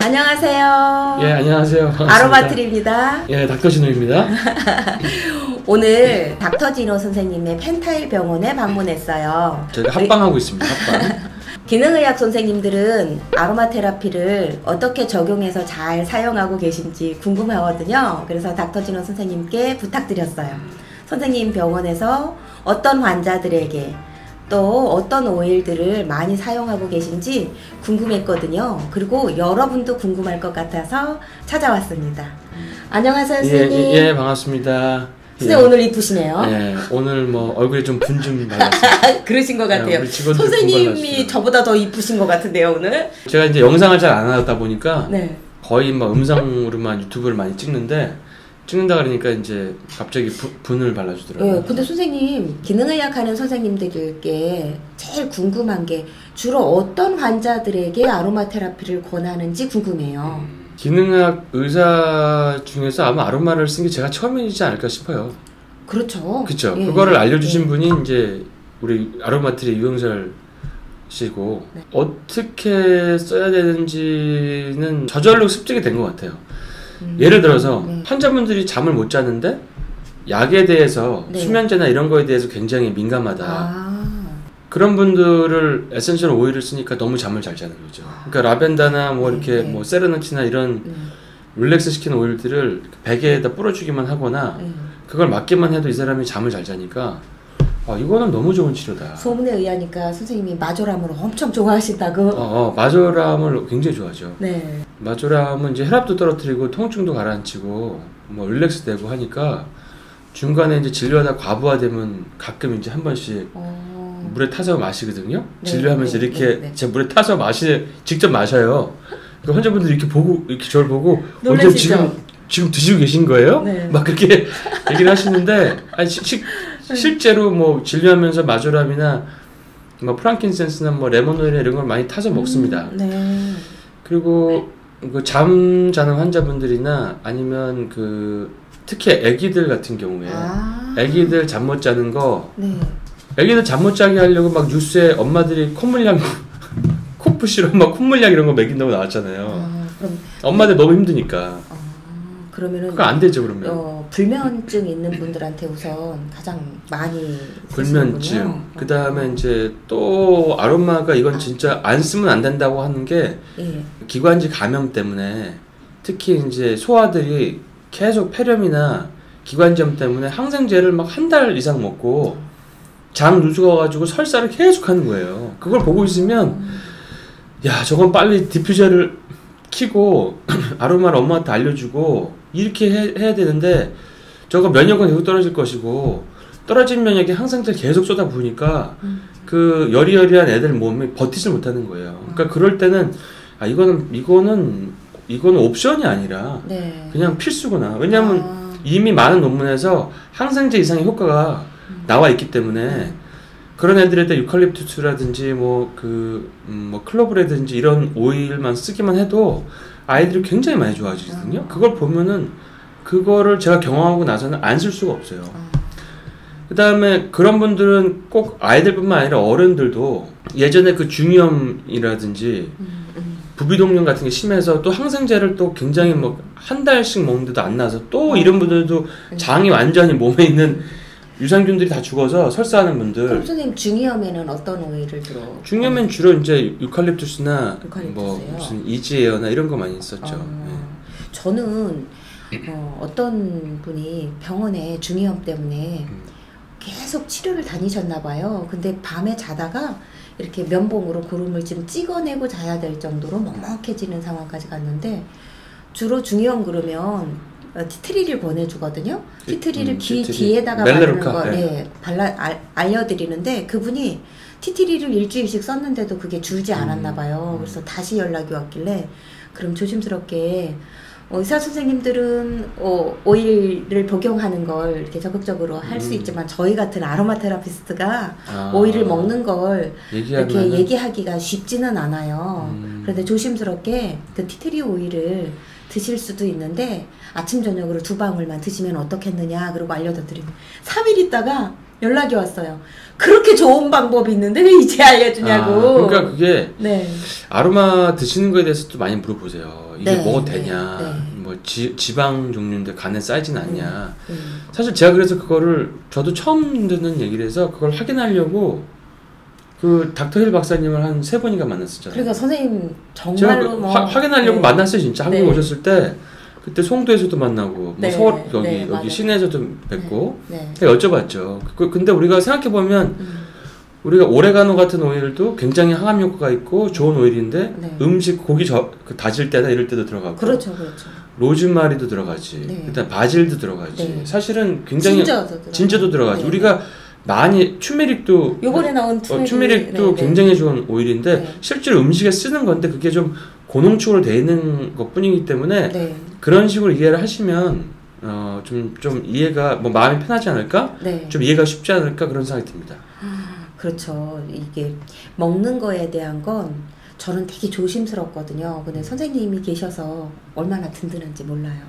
안녕하세요. 예, 안녕하세요. 반갑습니다. 아로마트리입니다. 예, 닥터진호입니다. 오늘 닥터진호 선생님의 펜타일 병원에 방문했어요. 저희가 합방하고 있습니다. 합방. 기능의학 선생님들은 아로마 테라피를 어떻게 적용해서 잘 사용하고 계신지 궁금하거든요. 그래서 닥터진호 선생님께 부탁드렸어요. 선생님 병원에서 어떤 환자들에게 또 어떤 오일들을 많이 사용하고 계신지 궁금했거든요. 그리고 여러분도 궁금할 것 같아서 찾아왔습니다. 안녕하세요, 선생님. 예, 반갑습니다. 선생님 오늘 이쁘시네요. 예, 오늘 뭐 얼굴에 좀 분 좀 발랐어요. 그러신 것 같아요. 우리 직원들 선생님이 저보다 더 이쁘신 것 같은데요, 오늘? 제가 이제 영상을 잘 안 하다 보니까 네. 거의 뭐 음성으로만 유튜브를 많이 찍는다 그러니까 이제 갑자기 분을 발라주더라고요. 네, 근데 선생님 기능의학 하는 선생님들께 제일 궁금한 게 주로 어떤 환자들에게 아로마 테라피를 권하는지 궁금해요. 기능의학 의사 중에서 아마 아로마를 쓴 게 제가 처음이지 않을까 싶어요. 그렇죠. 그렇죠. 예, 그거를 알려주신 예. 분이 이제 우리 아로마트리 유영설 씨고 네. 어떻게 써야 되는지는 저절로 습득이 된 것 같아요. 예를 들어서 환자분들이 잠을 못 자는데 약에 대해서 네. 수면제나 이런 거에 대해서 굉장히 민감하다. 아, 그런 분들을 에센셜 오일을 쓰니까 너무 잠을 잘 자는 거죠. 그러니까 라벤더나 뭐 이렇게 네. 뭐 세레나티나 이런 릴렉스 시키는 오일들을 베개에다 뿌려주기만 하거나 그걸 맞기만 해도 이 사람이 잠을 잘 자니까 이거는 너무 좋은 치료다. 소문에 의하니까 선생님이 마조람을 엄청 좋아하신다고. 마조람을 굉장히 좋아하죠. 네. 마조람은 이제 혈압도 떨어뜨리고 통증도 가라앉히고 뭐 릴렉스 되고 하니까 중간에 이제 진료하다 과부하되면 가끔 이제 한 번씩 물에 타서 마시거든요. 네, 진료하면서 네, 이렇게 네. 제 물에 타서 직접 마셔요. 그 환자분들이 이렇게 저를 보고 놀라시죠? 지금 드시고 계신 거예요? 네. 막 그렇게 얘기를 하시는데 실제로 뭐 진료하면서 마조람이나 뭐 프랑킨센스나 뭐 레몬오일이나 이런 걸 많이 타서 먹습니다. 네. 그리고 그 잠 자는 환자분들이나 아니면 그 특히 아기들 같은 경우에 아기들 잠 못 자는 거 네. 아기들 잠 못 자게 하려고 막 뉴스에 엄마들이 콧물약 코프시럽 막 콧물약 이런 거 먹인다고 나왔잖아요. 그럼 엄마들 너무 힘드니까. 그러면은 그거 안 되죠, 그러면. 불면증 있는 분들한테 우선 가장 많이 불면증. 그 다음에 이제 또 아로마가 이건 진짜 안 쓰면 안 된다고 하는 게 예. 기관지 감염 때문에 특히 이제 소아들이 계속 폐렴이나 기관지염 때문에 항생제를 막 한 달 이상 먹고 장 누수가 가지고 설사를 계속 하는 거예요. 그걸 보고 있으면 야, 저건 빨리 디퓨저를 키고 아로마를 엄마한테 알려주고 이렇게 해야 되는데 저거 면역은 계속 떨어질 것이고 떨어진 면역에 항생제를 계속 쏟아부으니까 그 여리여리한 애들 몸이 버티질 못하는 거예요. 그러니까 그럴 때는 이거는 옵션이 아니라 네. 그냥 필수구나. 왜냐하면 이미 많은 논문에서 항생제 이상의 효과가 나와 있기 때문에 그런 애들에다 유칼립투스라든지 뭐 클로브라든지 이런 오일만 쓰기만 해도 아이들이 굉장히 많이 좋아지거든요. 그걸 보면은 그거를 제가 경험하고 나서는 안 쓸 수가 없어요. 그 다음에 그런 분들은 꼭 아이들뿐만 아니라 어른들도 예전에 그 중이염이라든지 부비동염 같은 게 심해서 또 항생제를 또 굉장히 뭐 한 달씩 먹는데도 안 나서 또 이런 분들도 장이 완전히 몸에 있는 유산균들이 다 죽어서 설사하는 분들. 그럼 선생님 중이염에는 어떤 오일을 들어? 중이염엔 주로 이제 유칼립투스나 유칼립투스요? 뭐 무슨 이지에어나 이런 거 많이 썼죠. 네. 저는 어떤 분이 병원에 중이염 때문에 계속 치료를 다니셨나 봐요. 근데 밤에 자다가 이렇게 면봉으로 고름을 좀 찍어내고 자야 될 정도로 먹먹해지는 상황까지 갔는데 주로 중이염 그러면 티트리를 보내주거든요. 티트리를 귀 뒤에다가 바르는 거 알려드리는데 그분이 티트리를 일주일씩 썼는데도 그게 줄지 않았나 봐요. 그래서 다시 연락이 왔길래 그럼 조심스럽게 의사 선생님들은 오일을 복용하는 걸 이렇게 적극적으로 할 수 있지만 저희 같은 아로마 테라피스트가 오일을 먹는 걸 이렇게 얘기하기가 쉽지는 않아요. 그런데 조심스럽게 그 티트리 오일을 드실 수도 있는데 아침 저녁으로 2방울만 드시면 어떻겠느냐 그러고 알려드리고 3일 있다가 연락이 왔어요. 그렇게 좋은 방법이 있는데 왜 이제 알려주냐고. 그러니까 그게 네. 아로마 드시는 거에 대해서 또 많이 물어보세요. 이게 네, 먹어도 되냐, 네. 뭐 지방 종류인데 간에 쌓이진 않냐. 사실 제가 그래서 그거를 저도 처음 듣는 얘기를 해서 그걸 확인하려고 그 닥터 힐 박사님을 한 3번인가 만났었잖아요. 그러니까 선생님 제가 정말로 그 뭐 확인하려고 네. 만났어요. 진짜 한국에 네. 오셨을 때 그때 송도에서도 만나고 뭐 네, 서울 여기 네, 여기 맞아요. 시내에서도 뵙고 네. 여쭤봤죠. 근데 우리가 생각해 보면 우리가 오레가노 같은 오일도 굉장히 항암 효과가 있고 좋은 오일인데 네. 음식 고기 그 다질 때나 이럴 때도 들어가고 그렇죠. 로즈마리도 들어가지 네. 일단 바질도 들어가지 네. 사실은 굉장히 진저도 진저도 들어가지 네. 우리가 많이 튜메릭도 요번에 나온 튜메릭도 네, 굉장히 좋은 오일인데 네. 실제로 음식에 쓰는 건데 그게 좀 고농축으로 돼 있는 것뿐이기 때문에 네. 그런 식으로 이해를 하시면 좀 이해가 뭐 마음이 편하지 않을까? 네. 좀 이해가 쉽지 않을까 그런 생각이 듭니다. 그렇죠. 이게 먹는 거에 대한 건 저는 되게 조심스럽거든요. 근데 선생님이 계셔서 얼마나 든든한지 몰라요.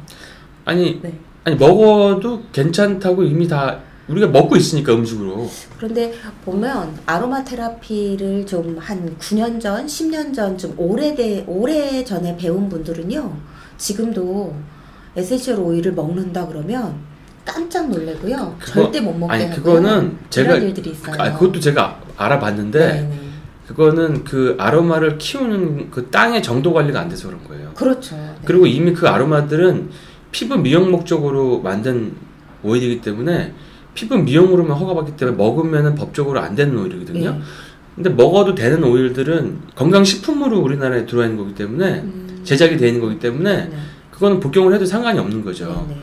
아니 네. 먹어도 괜찮다고 이미 다 우리가 먹고 있으니까 음식으로. 그런데 보면 아로마 테라피를 좀 한 9년 전, 10년 전 좀 오래 전에 배운 분들은요. 지금도 에센셜 오일을 먹는다 그러면 깜짝 놀래고요. 절대 못 먹게 하고요. 그거는 제가 이런 일들이 있어요. 그것도 제가 알아봤는데 네네. 그거는 그 아로마를 키우는 그 땅의 정도 관리가 안 돼서 그런 거예요. 그렇죠. 네. 그리고 이미 그 아로마들은 피부 미용 목적으로 만든 오일이기 때문에 피부 미용으로만 허가받기 때문에 먹으면은 법적으로 안 되는 오일이거든요. 네. 근데 먹어도 되는 오일들은 건강식품으로 우리나라에 들어와 있는 거기 때문에 제작이 되어 있는 거기 때문에 네. 그거는 복용을 해도 상관이 없는 거죠. 네.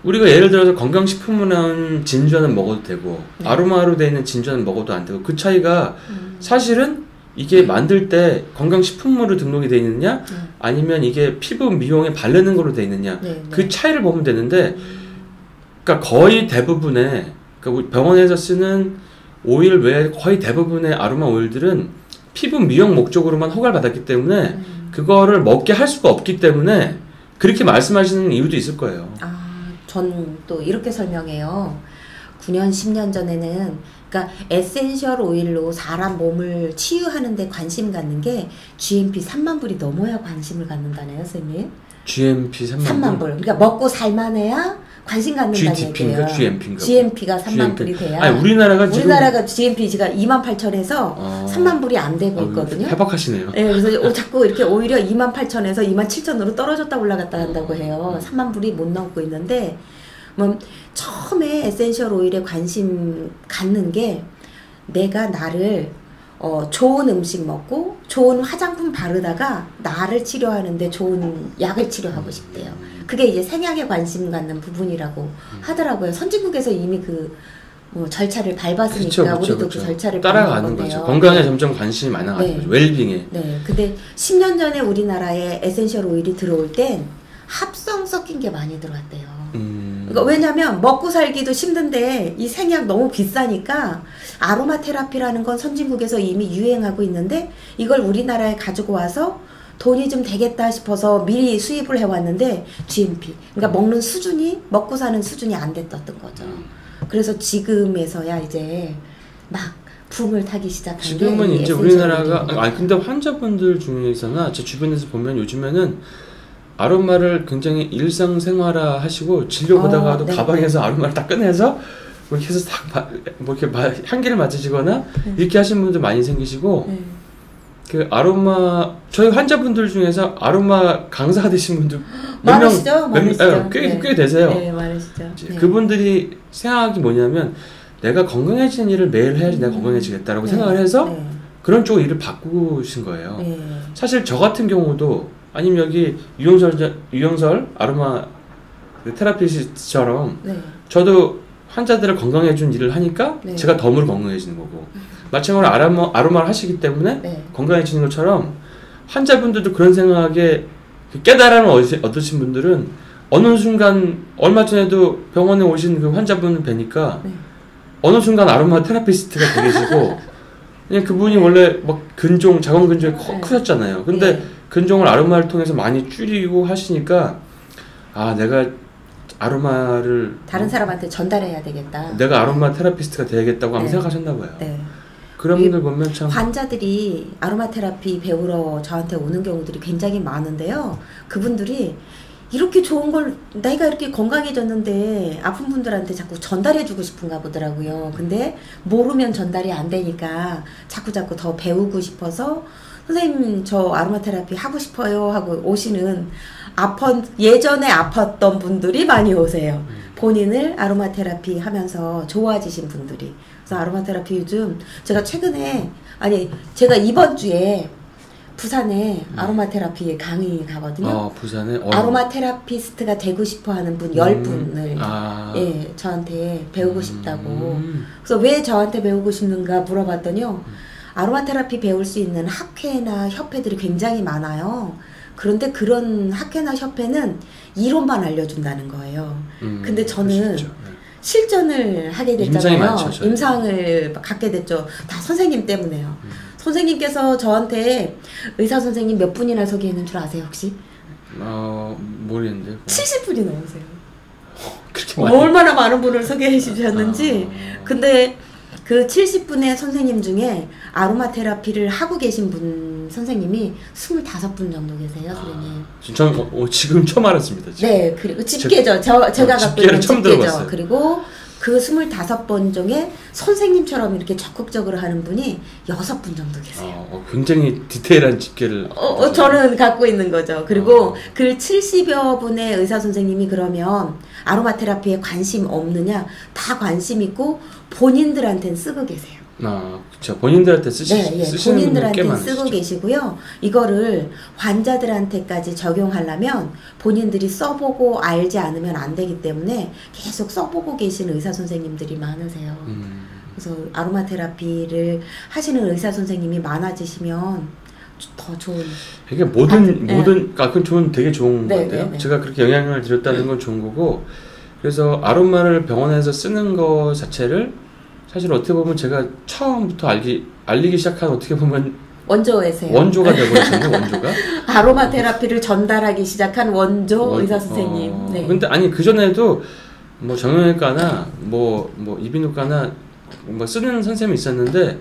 우리가 예를 들어서 건강식품으로 나온 진주는 먹어도 되고 네. 아로마로 되어 있는 진주는 먹어도 안 되고 그 차이가 사실은 이게 만들 때 건강식품으로 등록이 되어 있느냐 아니면 이게 피부 미용에 바르는 걸로 되어 있느냐 그 차이를 보면 되는데 그러니까 거의 대부분의 그러니까 우리 병원에서 쓰는 오일 외에 거의 대부분의 아로마 오일들은 피부 미용 목적으로만 허가를 받았기 때문에 그거를 먹게 할 수가 없기 때문에 그렇게 말씀하시는 이유도 있을 거예요. 전 또 이렇게 설명해요. 9년, 10년 전에는 그러니까 에센셜 오일로 사람 몸을 치유하는 데 관심 갖는 게 GMP 3만 불이 넘어야 관심을 갖는다네요, 선생님. GMP 3만 불. 그러니까 먹고 살만해야 관심 갖는다는 얘기예요. GMP가 3만 불이 돼야. 아니 우리나라가 GMP가 28,000에서 3만 불이 안 되고 있거든요. 해박하시네요. 네, 그래서 자꾸 이렇게 오히려 28,000에서 27,000으로 떨어졌다 올라갔다 한다고 해요. 3만 불이 못 넘고 있는데 뭐 처음에 에센셜 오일에 관심 갖는 게 내가 나를 좋은 음식 먹고 좋은 화장품 바르다가 나를 치료하는데 좋은 약을 치료하고 싶대요. 그게 이제 생약에 관심 갖는 부분이라고 하더라고요. 선진국에서 이미 뭐 절차를 밟았으니까 우리도 그 절차를 따라가는 거죠. 건강에 점점 관심이 많아가지고 네. 웰빙에. 네. 근데 10년 전에 우리나라에 에센셜 오일이 들어올 땐 합성 섞인 게 많이 들어왔대요. 그러니까 왜냐면 먹고 살기도 힘든데 이 생약 너무 비싸니까 아로마 테라피라는 건 선진국에서 이미 유행하고 있는데 이걸 우리나라에 가지고 와서 돈이 좀 되겠다 싶어서 미리 수입을 해왔는데 GMP 그러니까 먹고 사는 수준이 안 됐던 거죠. 그래서 지금에서야 이제 막 붐을 타기 시작한 게 지금은 이제 우리나라가 근데 환자분들 중에서나 제 주변에서 보면 요즘에는 아로마를 굉장히 일상생활화 하시고 진료 보다가도 가방에서 아로마를 딱 꺼내서 뭐 이렇게 해서 뭐 이렇게 향기를 맡으시거나 이렇게 하시는 분들 많이 생기시고 그 아로마 저희 환자분들 중에서 아로마 강사가 되신 분들 많으시죠? 꽤 되세요. 네, 많으시죠. 네. 그분들이 생각이 뭐냐면 내가 건강해지는 일을 매일 해야지 내가 건강해지겠다라고 생각을 해서 그런 쪽으로 일을 바꾸신 거예요. 사실 저 같은 경우도 아니면 여기 유영설 아로마 테라피스트처럼 저도 환자들을 건강해준 일을 하니까 제가 덤으로 건강해지는 거고 마찬가지로 아로마를 하시기 때문에 건강해지는 것처럼 환자분들도 그런 생각에 깨달음을 얻으신 분들은 어느 순간 얼마 전에도 병원에 오신 그 환자분을 뵈니까 어느 순간 아로마 테라피스트가 되시고 그냥 그분이 원래 막 자궁 근종이 크셨잖아요. 근데 근종을 아로마를 통해서 많이 줄이고 하시니까 아 내가 아로마를 다른 사람한테 전달해야 되겠다. 내가 아로마 테라피스트가 되겠다고 아마 네. 생각하셨나 봐요. 네. 그런 분들 보면 참 환자들이 아로마 테라피 배우러 저한테 오는 경우들이 굉장히 많은데요. 그분들이 이렇게 좋은 걸 내가 이렇게 건강해졌는데 아픈 분들한테 자꾸 전달해주고 싶은가 보더라고요. 근데 모르면 전달이 안 되니까 자꾸 더 배우고 싶어서 선생님 저 아로마 테라피 하고 싶어요 하고 오시는 예전에 아팠던 분들이 많이 오세요. 본인을 아로마 테라피 하면서 좋아지신 분들이. 그래서 아로마 테라피 요즘 제가 제가 이번 주에 부산에 아로마 테라피 강의 가거든요. 부산에 아로마 테라피스트가 되고 싶어 하는 분 10분을 예, 저한테 배우고 싶다고. 그래서 왜 저한테 배우고 싶는가 물어봤더니요. 아로마 테라피 배울 수 있는 학회나 협회들이 굉장히 많아요. 그런데 그런 학회나 협회는 이론만 알려준다는 거예요. 근데 저는 실전을 하게 됐잖아요. 임상을 갖게 됐죠. 다 선생님 때문에요. 선생님께서 저한테 의사 선생님 몇 분이나 소개했는 줄 아세요 혹시? 모르겠는데. 70분이 넘으세요. 그렇게 많이. 얼마나 많은 분을 소개해 주셨는지. 근데 그 70분의 선생님 중에 아로마 테라피를 하고 계신 분 선생님이 25분 정도 계세요, 선생님. 지금 처음 알았습니다. 지금. 네, 그리고 집계죠. 제가 갖고 있는 처음 집계죠. 들어봤어요. 그리고 그 25번 중에 선생님처럼 이렇게 적극적으로 하는 분이 6분 정도 계세요. 굉장히 디테일한 집계를. 저는 갖고 있는 거죠. 그리고 그 70여 분의 의사 선생님이 그러면 아로마 테라피에 관심 없느냐? 다 관심 있고 본인들한테는 쓰고 계세요. 그렇죠. 본인들한테 쓰시는 본인들한테 분들 꽤 쓰고 많으시죠. 계시고요. 이거를 환자들한테까지 적용하려면 본인들이 써보고 알지 않으면 안 되기 때문에 계속 써보고 계시는 의사 선생님들이 많으세요. 그래서 아로마 테라피를 하시는 의사 선생님이 많아지시면 더 좋은. 이게 그건 되게 좋은 것 같아요. 제가 그렇게 영향을 드렸다는 건 좋은 거고, 그래서 아로마를 병원에서 쓰는 거 자체를 사실 어떻게 보면 제가 처음부터 알리기 시작한 어떻게 보면 원조에세요. 원조가 되버리셨네. 원조가 아로마 테라피를 전달하기 시작한 원조 의사 선생님. 네. 근데 아니 그 전에도 뭐 정형외과나 뭐 이비인후과나 뭐 쓰는 선생님이 있었는데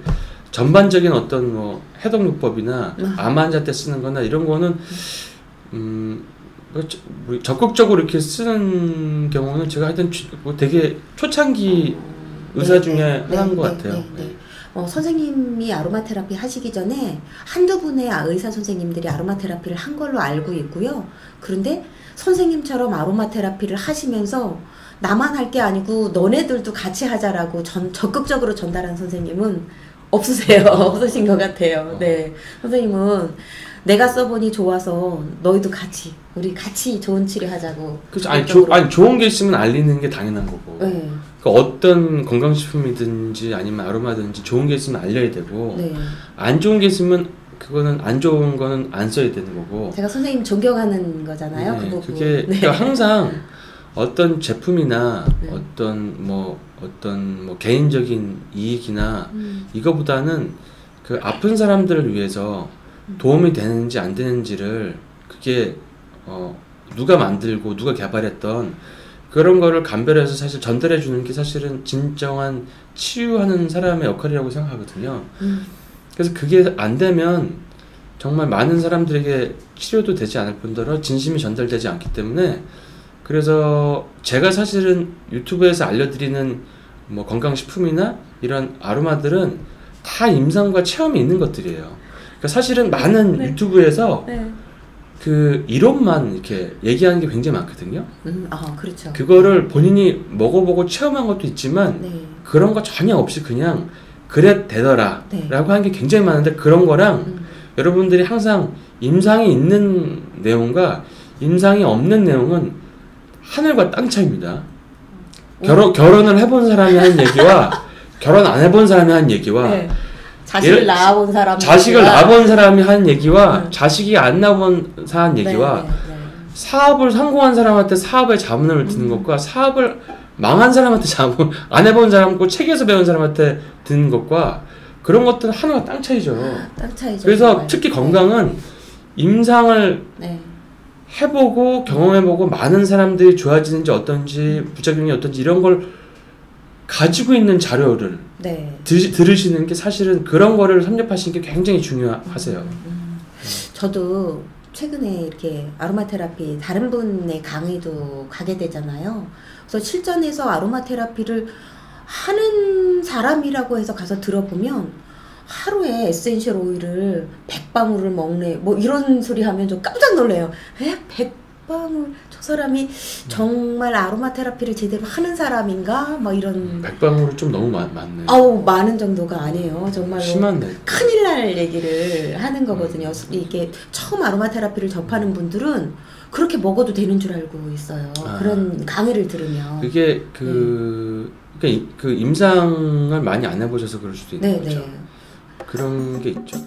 전반적인 어떤 뭐 해독요법이나 암 환자 때 쓰는 거나 이런 거는 적극적으로 이렇게 쓰는 경우는 제가 하여튼 되게 초창기 의사 중에 하나인 것 같아요. 선생님이 아로마 테라피 하시기 전에 한두 분의 의사 선생님들이 아로마 테라피를 한 걸로 알고 있고요. 그런데 선생님처럼 아로마 테라피를 하시면서 나만 할 게 아니고 너네들도 같이 하자라고 적극적으로 전달한 선생님은 없으세요. 없으신 것 같아요. 네. 선생님은 내가 써보니 좋아서 너희도 우리 같이 좋은 치료하자고. 그렇죠. 아니 좋은 게 있으면 알리는 게 당연한 거고. 네. 그러니까 어떤 건강식품이든지 아니면 아로마든지 좋은 게 있으면 알려야 되고, 네. 안 좋은 게 있으면 그거는 안 좋은 거는 안 써야 되는 거고. 제가 선생님 존경하는 거잖아요. 네. 그 부분. 그러니까 항상 어떤 제품이나 어떤 개인적인 이익이나 이거보다는 그 아픈 사람들을 위해서 도움이 되는지 안 되는지를 그게 누가 만들고 누가 개발했던 그런 거를 감별해서 사실 전달해 주는 게 사실은 진정한 치유하는 사람의 역할이라고 생각하거든요. 그래서 그게 안 되면 정말 많은 사람들에게 치료도 되지 않을 뿐더러 진심이 전달되지 않기 때문에, 그래서 제가 사실은 유튜브에서 알려드리는 뭐 건강식품이나 이런 아로마들은 다 임상과 체험이 있는 것들이에요. 그러니까 사실은 많은 유튜브에서 그 이론만 이렇게 얘기하는 게 굉장히 많거든요. 그렇죠. 그거를 본인이 먹어보고 체험한 것도 있지만 그런 거 전혀 없이 그냥 그래 되더라 라고 하는 게 굉장히 많은데, 그런 거랑 여러분들이 항상 임상이 있는 내용과 임상이 없는 내용은 하늘과 땅 차이입니다. 결혼을 해본 사람이 하는 얘기와 결혼 안 해본 사람이 하는 얘기와 자식을 낳아본 사람이 하는 얘기와 자식이 안 낳아본 사람 얘기와 사업을 성공한 사람한테 사업의 자문을 듣는 것과 사업을 망한 사람한테 자문 안 해본 사람과 책에서 배운 사람한테 듣는 것과 그런 것들은 하늘과 땅 차이죠. 땅 차이죠. 그래서 정말. 특히 건강은 임상을 네. 해보고 경험해보고 많은 사람들이 좋아지는지 어떤지 부작용이 어떤지 이런 걸 가지고 있는 자료를 네. 들으시는 게 사실은 그런 거를 섭렵하시는 게 굉장히 중요하세요. 저도 최근에 이렇게 아로마 테라피 다른 분의 강의도 가게 되잖아요. 그래서 실전에서 아로마 테라피를 하는 사람이라고 해서 가서 들어보면 하루에 에센셜 오일을 100방울을 먹네 뭐 이런 소리 하면 좀 깜짝 놀래요. 100방울? 저 사람이 정말 아로마 테라피를 제대로 하는 사람인가? 뭐 이런 100방울은 좀 너무 많네. 아우 많은 정도가 아니에요. 정말로 심하네. 큰일 날 얘기를 하는 거거든요. 이게 처음 아로마 테라피를 접하는 분들은 그렇게 먹어도 되는 줄 알고 있어요. 그런 강의를 들으면. 그게 그 임상을 많이 안 해보셔서 그럴 수도 있는 거죠. 그런 게 있죠.